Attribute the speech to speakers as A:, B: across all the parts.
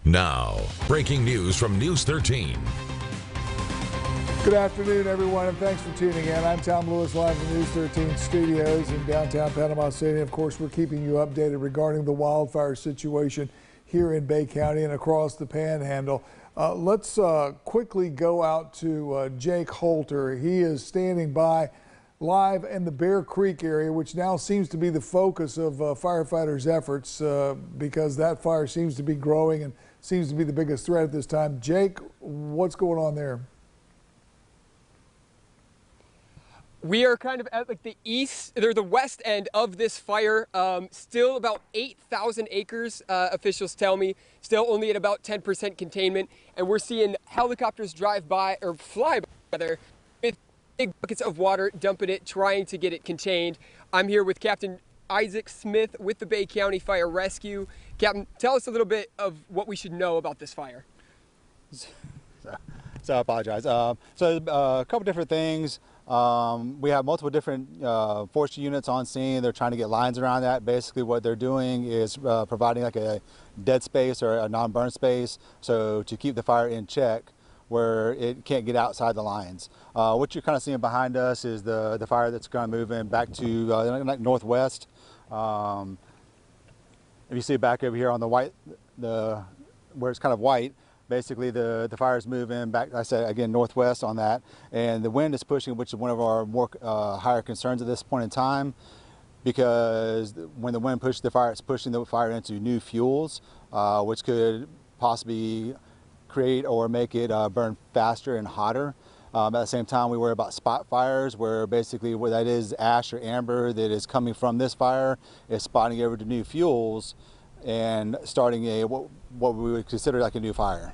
A: Now, breaking news from News 13.
B: Good afternoon, everyone, and thanks for tuning in. I'm Tom Lewis, live from the News 13 studios in downtown Panama City. Of course, we're keeping you updated regarding the wildfire situation here in Bay County and across the Panhandle. Let's quickly go out to Jake Holter. He is standing by live in the Bear Creek area, which now seems to be the focus of firefighters' efforts because that fire seems to be growing and seems to be the biggest threat at this time. Jake, what's going on there?
C: We are kind of at like the west end of this fire. Still about 8,000 acres, officials tell me, still only at about 10% containment. And we're seeing helicopters drive by, or fly by rather, with big buckets of water, dumping it, trying to get it contained. I'm here with Captain Isaac Smith with the Bay County Fire Rescue. Captain, tell us a little bit of what we should know about this fire.
D: So I apologize. So a couple different things. We have multiple different forestry units on scene. They're trying to get lines around that. Basically what they're doing is providing like a dead space or a non-burn space, so to keep the fire in check where it can't get outside the lines. What you're kind of seeing behind us is the fire that's kind of moving back to like northwest. If you see back over here on the white, where it's kind of white, basically the fire is moving back, I said again, northwest on that, and the wind is pushing, which is one of our more higher concerns at this point in time, because when the wind pushes the fire, it's pushing the fire into new fuels, which could possibly create or make it burn faster and hotter. At the same time, we worry about spot fires, where basically what that is, ash or amber that is coming from this fire is spotting over to new fuels and starting what we would consider like a new fire.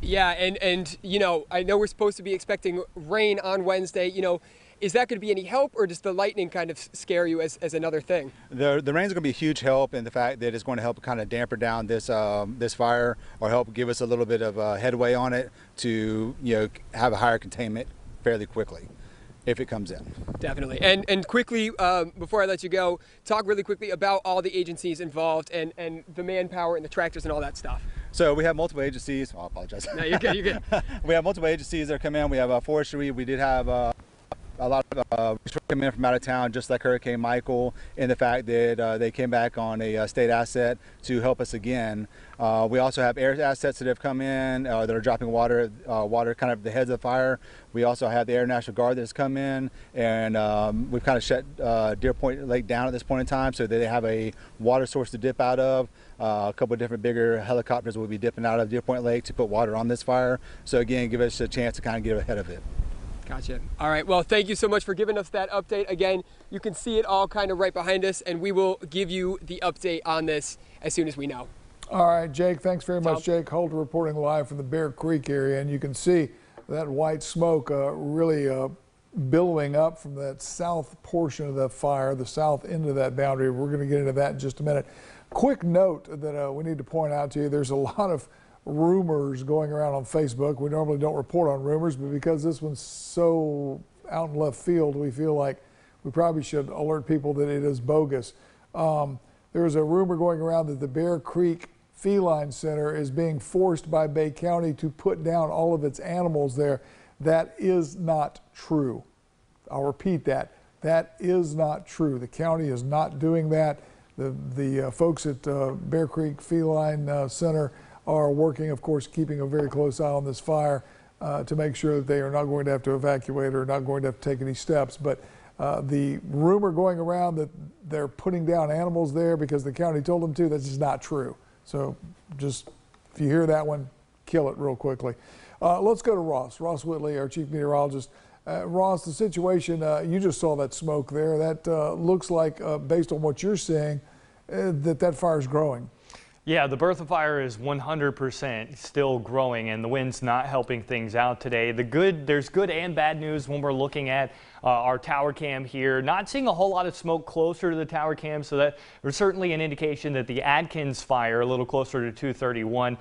C: Yeah, and you know, I know we're supposed to be expecting rain on Wednesday. You know, is that going to be any help, or does the lightning kind of scare you as another thing?
D: The rain is going to be a huge help in the fact that it's going to help kind of damper down this this fire, or help give us a little bit of headway on it to, you know, have a higher containment fairly quickly if it comes in.
C: Definitely. And quickly, before I let you go, talk really quickly about all the agencies involved and the manpower and the tractors and all that stuff.
D: So we have multiple agencies. Oh, I apologize.
C: No, you're good, you're good.
D: We have multiple agencies that come in. We have forestry. We did have a lot of coming in from out of town, just like Hurricane Michael, in the fact that they came back on a state asset to help us again. We also have air assets that have come in that are dropping water kind of the heads of the fire. We also have the Air National Guard that's come in, and we've kind of shut Deer Point Lake down at this point in time, so that they have a water source to dip out of. A couple of different bigger helicopters will be dipping out of Deer Point Lake to put water on this fire. So again, give us a chance to kind of get ahead of it.
C: Gotcha. All right. Well, thank you so much for giving us that update. Again, you can see it all kind of right behind us, and we will give you the update on this as soon as we know.
B: All right, Jake, thanks very much. Jake Holter reporting live from the Bear Creek area, and you can see that white smoke really billowing up from that south portion of the fire, the south end of that boundary. We're going to get into that in just a minute. Quick note that we need to point out to you, there's a lot of rumors going around on Facebook. We normally don't report on rumors, but because this one's so out in left field, we feel like we probably should alert people that it is bogus. There's a rumor going around that the Bear Creek Feline Center is being forced by Bay County to put down all of its animals there. That is not true. I'll repeat that. That is not true. The county is not doing that. The folks at Bear Creek Feline Center are working, of course, keeping a very close eye on this fire to make sure that they are not going to have to evacuate or not going to have to take any steps. But the rumor going around that they're putting down animals there because the county told them to, that's just not true. So just, if you hear that one, kill it real quickly. Let's go to Ross Whitley, our chief meteorologist. Ross, the situation, you just saw that smoke there. That looks like, based on what you're seeing, that fire is growing.
E: Yeah, the Bertha fire is 100% still growing, and the wind's not helping things out today. There's good and bad news when we're looking at our tower cam here. Not seeing a whole lot of smoke closer to the tower cam, so that there's certainly an indication that the Adkins fire a little closer to 231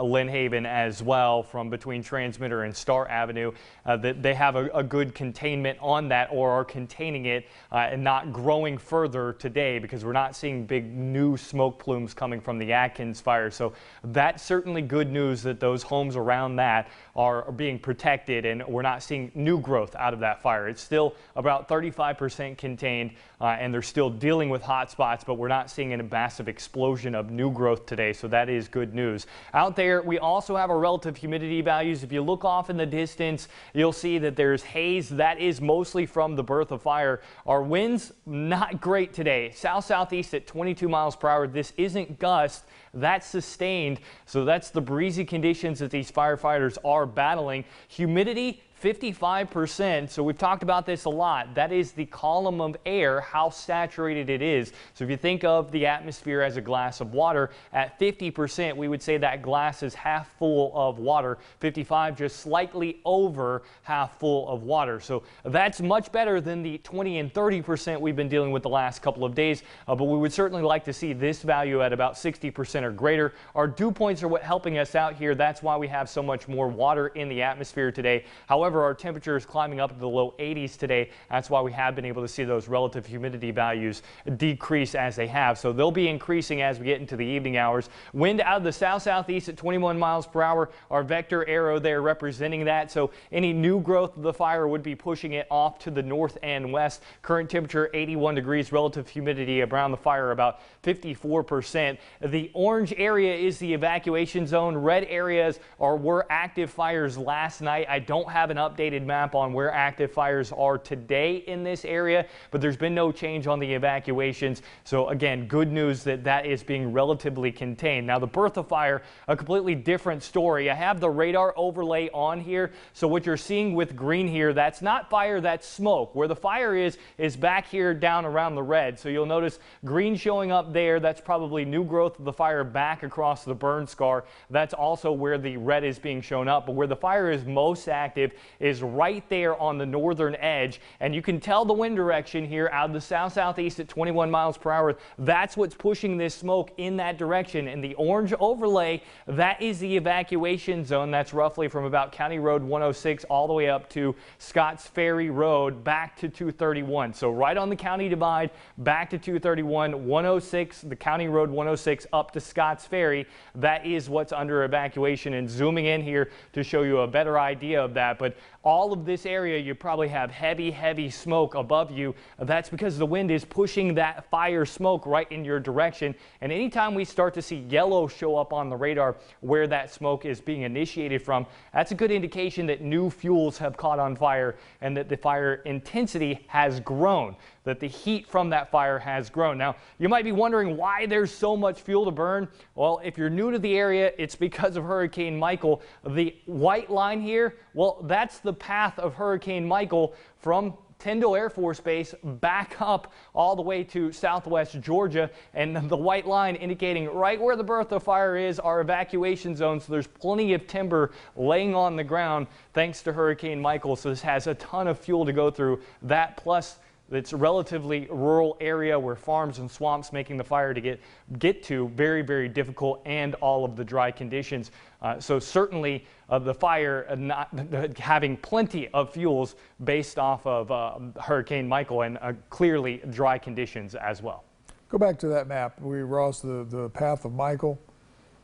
E: Lynn Haven as well from between Transmitter and Star Avenue, that they have a good containment on that, or are containing it and not growing further today, because we're not seeing big new smoke plumes coming from the Adkins fire. So that's certainly good news that those homes around that are being protected, and we're not seeing new growth out of that fire. It's still about 35% contained, and they're still dealing with hot spots, but we're not seeing a massive explosion of new growth today, so that is good news. Out there, we also have our relative humidity values. If you look off in the distance, you'll see that there's haze. That is mostly from the birth of fire. Our winds, not great today. South-southeast at 22 miles per hour. This isn't gust. That's sustained, so that's the breezy conditions that these firefighters are battling. Humidity, 55%. So we've talked about this a lot. That is the column of air, how saturated it is. So if you think of the atmosphere as a glass of water, at 50%, we would say that glass is half full of water. 55, just slightly over half full of water. So that's much better than the 20 and 30% we've been dealing with the last couple of days. But we would certainly like to see this value at about 60% or greater. Our dew points are what helping us out here. That's why we have so much more water in the atmosphere today. However, our temperature is climbing up to the low 80s today. That's why we have been able to see those relative humidity values decrease as they have. So they'll be increasing as we get into the evening hours. Wind out of the south-southeast at 21 miles per hour. Our vector arrow there representing that. So any new growth of the fire would be pushing it off to the north and west. Current temperature 81 degrees. Relative humidity around the fire about 54%. The orange area is the evacuation zone. Red areas were active fires last night. I don't have an updated map on where active fires are today in this area, but there's been no change on the evacuations. So again, good news that that is being relatively contained. Now the birth of fire, a completely different story. I have the radar overlay on here. So what you're seeing with green here, that's not fire, that's smoke. Where the fire is back here down around the red. So you'll notice green showing up there. That's probably new growth of the fire back across the burn scar. That's also where the red is being shown up. But where the fire is most active is right there on the northern edge, and you can tell the wind direction here out of the south-southeast at 21 miles per hour. That's what's pushing this smoke in that direction, and the orange overlay, that is the evacuation zone. That's roughly from about County Road 106 all the way up to Scotts Ferry Road back to 231. So right on the county divide back to 231, 106, the County Road 106 up to Scotts Ferry. That is what's under evacuation, and zooming in here to show you a better idea of that. But all of this area, you probably have heavy smoke above you. That's because the wind is pushing that fire smoke right in your direction. And anytime we start to see yellow show up on the radar where that smoke is being initiated from, that's a good indication that new fuels have caught on fire and that the fire intensity has grown, that the heat from that fire has grown. Now, you might be wondering why there's so much fuel to burn. Well, if you're new to the area, it's because of Hurricane Michael. The white line here, well, that's the path of Hurricane Michael from Tyndall Air Force Base back up all the way to southwest Georgia, and the white line indicating right where the birth of fire is our evacuation zone. So there's plenty of timber laying on the ground thanks to Hurricane Michael. So this has a ton of fuel to go through. That plus it's a relatively rural area where farms and swamps making the fire to get to very difficult, and all of the dry conditions. So certainly the fire not having plenty of fuels based off of Hurricane Michael, and clearly dry conditions as well.
B: Go back to that map. Ross, the path of Michael,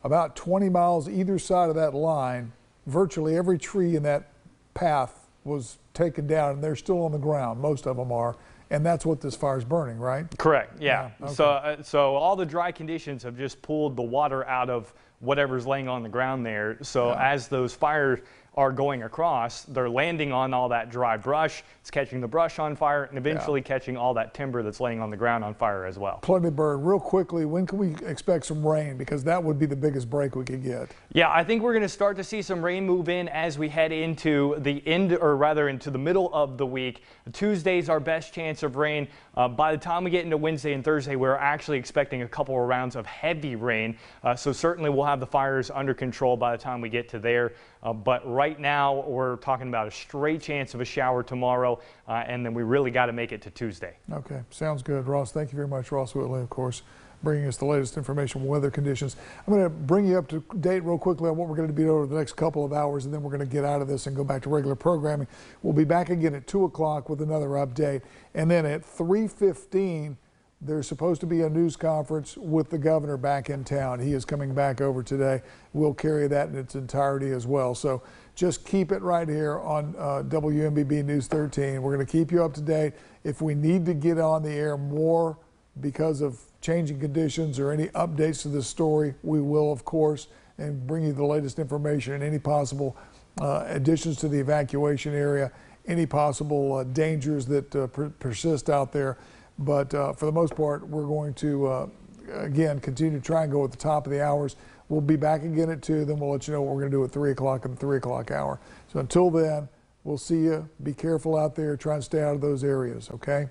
B: about 20 miles either side of that line, virtually every tree in that path was taken down, and they're still on the ground. Most of them are. And that's what this fire is burning, right?
E: Correct, yeah.
B: Okay.
E: So all the dry conditions have just pulled the water out of whatever's laying on the ground there. So as those fires are going across, they're landing on all that dry brush. It's catching the brush on fire, and eventually catching all that timber that's laying on the ground on fire as well.
B: Plenty of burn. Real quickly, when can we expect some rain? Because that would be the biggest break we could get.
E: Yeah, I think we're going to start to see some rain move in as we head into the end, or rather into the middle of the week. Tuesday's our best chance of rain. By the time we get into Wednesday and Thursday, we're actually expecting a couple of rounds of heavy rain. So certainly we'll have have the fires under control by the time we get to there. But right now, we're talking about a straight chance of a shower tomorrow, and then we really got to make it to Tuesday.
B: Okay, sounds good. Ross, thank you very much. Ross Whitley, of course, bringing us the latest information on weather conditions. I'm going to bring you up to date real quickly on what we're going to be over the next couple of hours, and then we're going to get out of this and go back to regular programming. We'll be back again at 2 o'clock with another update. And then at 3:15, there's supposed to be a news conference with the governor back in town. He is coming back over today. We'll carry that in its entirety as well. So just keep it right here on WMBB News 13. We're going to keep you up to date. If we need to get on the air more because of changing conditions or any updates to this story, we will, of course, and bring you the latest information and any possible additions to the evacuation area, any possible dangers that persist out there. But for the most part, we're going to, again, continue to try and go at the top of the hours. We'll be back again at 2, then we'll let you know what we're going to do at 3 o'clock in the 3 o'clock hour. So until then, we'll see you. Be careful out there. Try and stay out of those areas, okay?